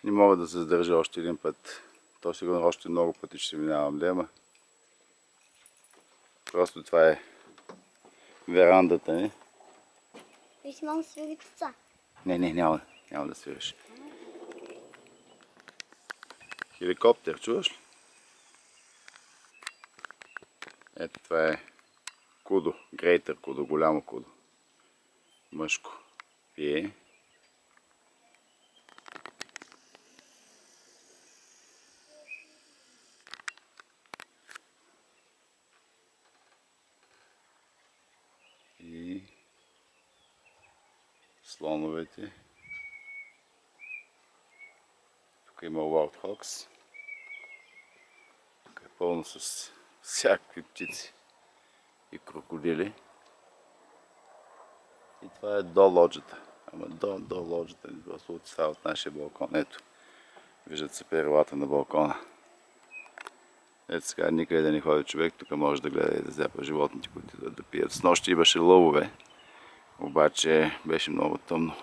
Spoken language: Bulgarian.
Не мога да се задържа още един път. То сигурно още много пъти ще минавам дема. Просто това е верандата ни. Виж, мам, свири птица. Не, няма да свириш. Хеликоптер, чуваш ли? Ето това е кудо, грейтър кудо, голямо кудо. Мъжко. Пие. И слоновете. Тук има Wild Hogs. Тук е пълно с всякакви птици и крокодили. И това е до лоджата. Ама до лоджата ни просто от нашия балкон. Ето, виждат се перилата на балкона. Ето сега никъде да не ходи човек, тук може да гледа и да зяпа животните, които да пият. Снощи имаше лъвове, обаче беше много тъмно.